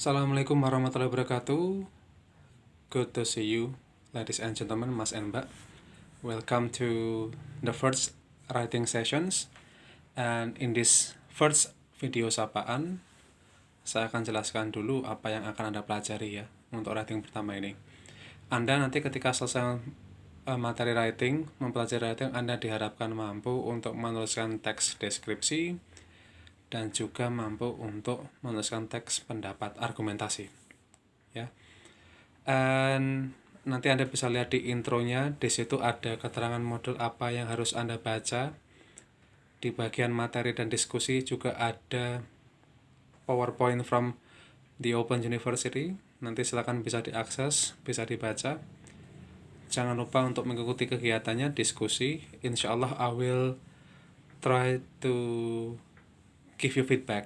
Assalamualaikum warahmatullahi wabarakatuh. Good to see you, ladies and gentlemen, Mas and Mbak. Welcome to the first writing sessions. And in this first video sapaan, saya akan jelaskan dulu apa yang akan Anda pelajari ya untuk writing pertama ini. Anda nanti ketika selesai materi writing, mempelajari writing, Anda diharapkan mampu untuk menuliskan teks deskripsi dan juga mampu untuk menuliskan teks pendapat argumentasi ya. Dan nanti Anda bisa lihat di intronya, di situ ada keterangan modul apa yang harus Anda baca. Di bagian materi dan diskusi juga ada PowerPoint from the Open University. Nanti silakan bisa diakses, bisa dibaca. Jangan lupa untuk mengikuti kegiatannya, diskusi. Insya Allah I will try to give you feedback.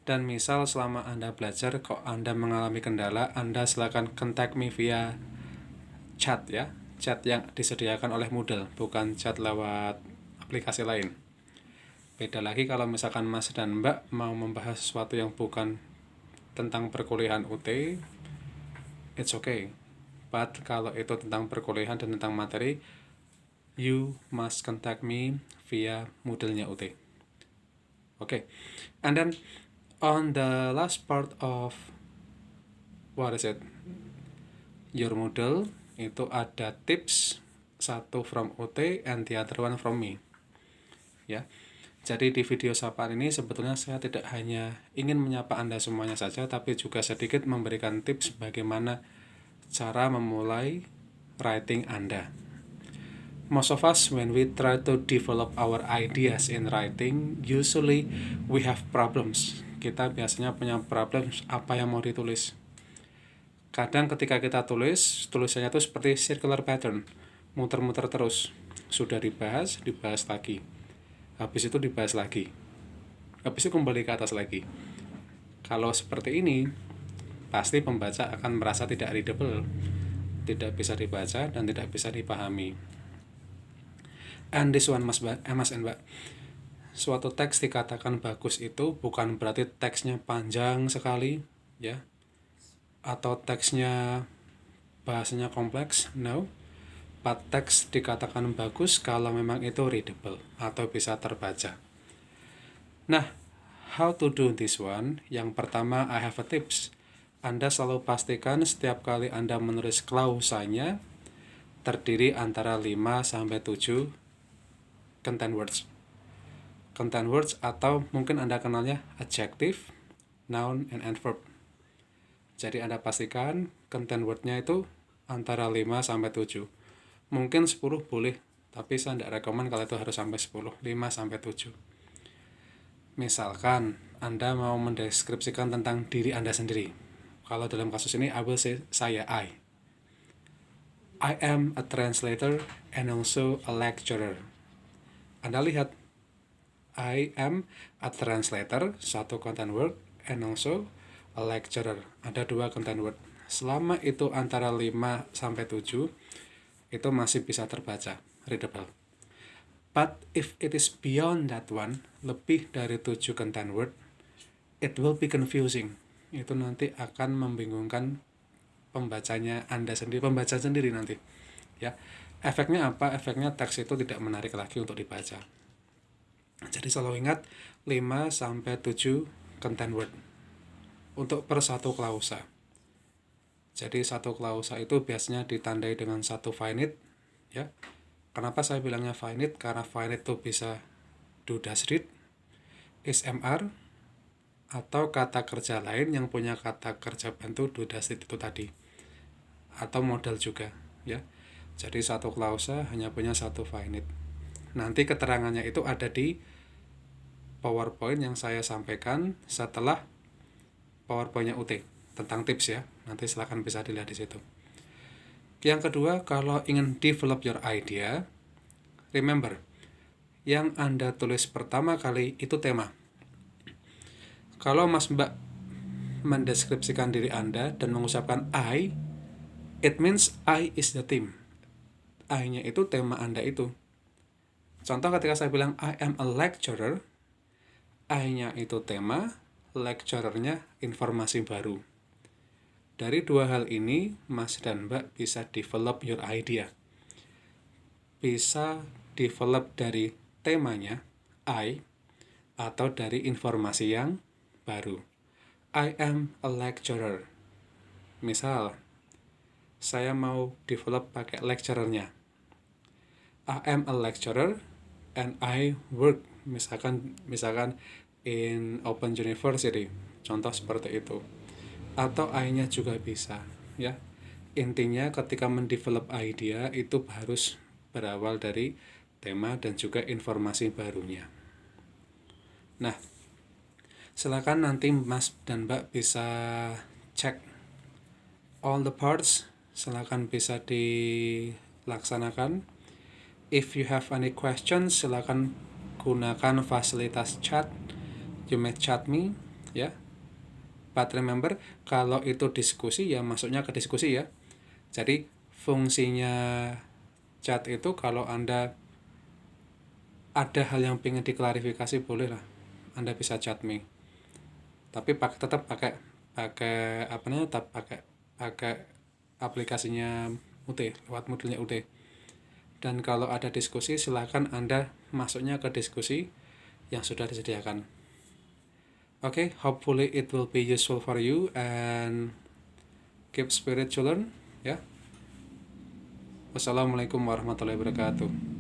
Dan misal selama Anda belajar kok Anda mengalami kendala, Anda silakan contact me via chat ya. Chat yang disediakan oleh Moodle, bukan chat lewat aplikasi lain. Beda lagi kalau misalkan Mas dan Mbak mau membahas sesuatu yang bukan tentang perkuliahan UT, it's okay. But kalau itu tentang perkuliahan dan tentang materi, you must contact me via Moodle-nya UT. Okay. And then on the last part of your Moodle, itu ada tips, satu from UT and the other one from me ya. Jadi di video sapaan ini sebetulnya saya tidak hanya ingin menyapa Anda semuanya saja, tapi juga sedikit memberikan tips bagaimana cara memulai writing Anda. Most of us, when we try to develop our ideas in writing, usually we have problems. Kita biasanya punya problems apa yang mau ditulis. Kadang ketika kita tulis, tulisannya itu seperti circular pattern, muter-muter terus. Sudah dibahas lagi. Habis itu dibahas lagi. Habis itu kembali ke atas lagi. Kalau seperti ini, pasti pembaca akan merasa tidak readable, tidak bisa dibaca dan tidak bisa dipahami. And this one, Mas and Mbak, suatu teks dikatakan bagus itu bukan berarti teksnya panjang sekali ya, atau teksnya bahasanya kompleks. No, but teks dikatakan bagus kalau memang itu readable atau bisa terbaca. Nah, how to do this one? Yang pertama, I have a tips. Anda selalu pastikan setiap kali Anda menulis klausanya terdiri antara 5-7 content words. Content words atau mungkin Anda kenalnya adjective, noun, and adverb. Jadi Anda pastikan content word-nya itu antara 5-7. Mungkin 10 boleh, tapi saya tidak rekomen kalau itu harus sampai 10, 5-7. Misalkan Anda mau mendeskripsikan tentang diri Anda sendiri. Kalau dalam kasus ini I will say saya I am a translator and also a lecturer. Anda lihat, I am a translator, satu content word, and also a lecturer, ada 2 content word. Selama itu antara 5-7, itu masih bisa terbaca, readable. But if it is beyond that one, lebih dari 7 content word, it will be confusing. Itu nanti akan membingungkan pembacanya Anda sendiri, pembaca sendiri nanti ya. Efeknya apa? Efeknya teks itu tidak menarik lagi untuk dibaca. Jadi selalu ingat 5-7 content word untuk per satu klausa. Jadi satu klausa itu biasanya ditandai dengan satu finite ya. Kenapa saya bilangnya finite? Karena finite itu bisa do dash read, is mr, atau kata kerja lain yang punya kata kerja bantu do dash read itu tadi, atau modal juga ya. Jadi satu klausa hanya punya satu finite. Nanti keterangannya itu ada di PowerPoint yang saya sampaikan setelah PowerPoint-nya UT tentang tips ya. Nanti silahkan bisa dilihat di situ. Yang kedua, kalau ingin develop your idea, remember, yang Anda tulis pertama kali itu tema. Kalau Mas Mbak mendeskripsikan diri Anda dan mengucapkan I, it means I is the theme. I-nya itu tema Anda itu. Contoh ketika saya bilang I am a lecturer, I-nya itu tema, lecturernya informasi baru. Dari dua hal ini, Mas dan Mbak bisa develop your idea. Bisa develop dari temanya, I, atau dari informasi yang baru. I am a lecturer. Misal, saya mau develop pakai lecturernya. I am a lecturer and I work misalkan in Open University. Contoh seperti itu. Atau I-nya juga bisa, ya. Intinya ketika mendevelop idea itu harus berawal dari tema dan juga informasi barunya. Nah, silakan nanti Mas dan Mbak bisa cek all the parts, silakan bisa dilaksanakan. If you have any questions, silakan gunakan fasilitas chat. You may chat me, ya. But remember, kalau itu diskusi ya masuknya ke diskusi ya. Jadi fungsinya chat itu kalau Anda ada hal yang pengen diklarifikasi boleh lah. Anda bisa chat me. Tapi tetap pakai aplikasinya UT, lewat modulnya UT. Dan kalau ada diskusi silakan Anda masuknya ke diskusi yang sudah disediakan. Okay, hopefully it will be useful for you and keep spirit to learn, ya. Wassalamualaikum warahmatullahi wabarakatuh.